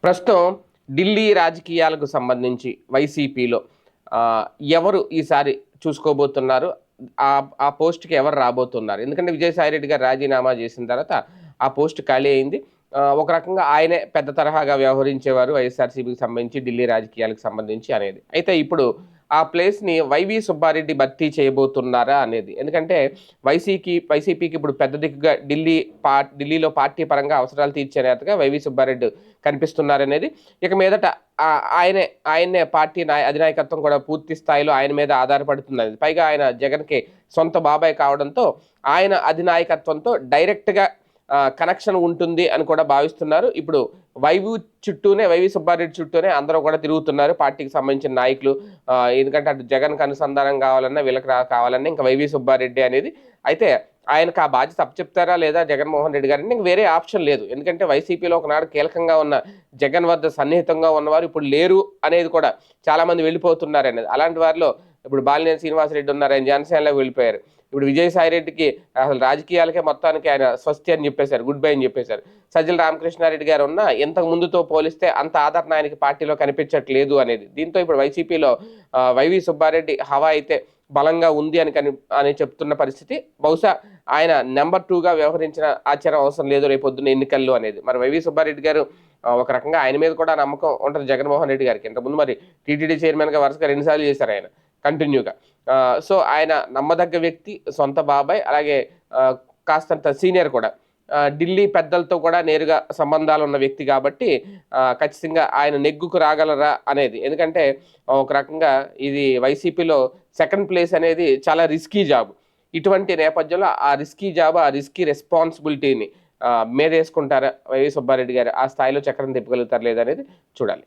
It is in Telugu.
ప్రస్తుతం ఢిల్లీ రాజకీయాలకు సంబంధించి వైసీపీలో ఎవరు ఈసారి చూసుకోబోతున్నారు? ఆ పోస్ట్‌కి ఎవరు రాబోతున్నారు? ఎందుకంటే విజయసాయి రెడ్డి గారు రాజీనామా చేసిన తర్వాత ఆ పోస్ట్ ఖాళీ అయింది. ఒక రకంగా ఆయనే పెద్ద తరహాగా వ్యవహరించేవారు వైఎస్ఆర్‌సీపీకి సంబంధించి, ఢిల్లీ రాజకీయాలకు సంబంధించి అనేది. అయితే ఇప్పుడు ఆ ప్లేస్‌ని వైవీ సుబ్బారెడ్డి భర్తీ చేయబోతున్నారా అనేది. ఎందుకంటే వైసీపీకి ఇప్పుడు పెద్ద దిక్కుగా ఢిల్లీలో పార్టీ పరంగా అవసరాలు తీర్చే నేతగా వైవీ సుబ్బారెడ్డి కనిపిస్తున్నారనేది. ఇక మీదట ఆయన్నే పార్టీ అధినాయకత్వం కూడా పూర్తి స్థాయిలో ఆయన మీద ఆధారపడుతుందనేది. పైగా ఆయన జగన్‌కి సొంత బాబాయ్ కావడంతో ఆయన అధినాయకత్వంతో డైరెక్ట్‌గా కనెక్షన్ ఉంటుంది అని కూడా భావిస్తున్నారు. ఇప్పుడు వైవీ సుబ్బారెడ్డి చుట్టూనే అందరూ కూడా తిరుగుతున్నారు పార్టీకి సంబంధించిన నాయకులు. ఎందుకంటే అటు జగన్‌కి అనుసంధానం కావాలన్నా, వీళ్ళకి కావాలన్నా ఇంకా వైవీ సుబ్బారెడ్డి అనేది. అయితే ఆయనకు ఆ బాధ్యత అప్పచెప్తారా లేదా జగన్మోహన్ రెడ్డి గారంటే ఇంక వేరే ఆప్షన్ లేదు. ఎందుకంటే వైసీపీలో ఒకనాడు కీలకంగా ఉన్న జగన్ వద్ద సన్నిహితంగా ఉన్నవారు ఇప్పుడు లేరు అనేది కూడా చాలామంది వెళ్ళిపోతున్నారనేది. అలాంటి వారిలో ఇప్పుడు బాలినేని శ్రీనివాసరెడ్డి ఉన్నారు. ఆయన జనసేనలోకి వెళ్ళిపోయారు. ఇప్పుడు విజయసాయి రెడ్డికి అసలు రాజకీయాలకే మొత్తానికి ఆయన స్వస్తి అని చెప్పేశారు. గుడ్ బై అని చెప్పేశారు. సజ్జల రామకృష్ణారెడ్డి గారు ఉన్న ఇంతకు ముందుతో పోలిస్తే అంత ఆదరణ ఆయనకి పార్టీలో కనిపించట్లేదు అనేది. దీంతో ఇప్పుడు వైసీపీలో వైవీ సుబ్బారెడ్డి హవా అయితే బలంగా ఉంది అని చెప్తున్న పరిస్థితి. బహుశా ఆయన నెంబర్ 2గా వ్యవహరించిన ఆశ్చర్యం అవసరం లేదు రేపొద్దున ఎన్నికల్లో అనేది. మరి వైవీ సుబ్బారెడ్డి గారు ఒక రకంగా ఆయన మీద కూడా నమ్మకం ఉంటుంది జగన్మోహన్ రెడ్డి గారికి. ఇంతకుముందు మరి టీటీడీ చైర్మన్‌గా వరుసగా 2 సార్లు చేశారు ఆయన కంటిన్యూగా. సో ఆయన నమ్మదగ్గ వ్యక్తి, సొంత బాబాయ్, అలాగే కాస్తంత సీనియర్ కూడా. ఢిల్లీ పెద్దలతో కూడా నేరుగా సంబంధాలు ఉన్న వ్యక్తి కాబట్టి ఖచ్చితంగా ఆయన నెగ్గుకు రాగలరా అనేది. ఎందుకంటే ఒక రకంగా ఇది వైసీపీలో సెకండ్ ప్లేస్ అనేది చాలా రిస్కీ జాబ్. ఇటువంటి నేపథ్యంలో ఆ రిస్కీ జాబ్, ఆ రిస్కీ రెస్పాన్సిబిలిటీని మీదేసుకుంటారా వైవీ సుబ్బారెడ్డి గారు? ఆ స్థాయిలో చక్రం తిప్పగలుగుతారా లేదనేది చూడాలి.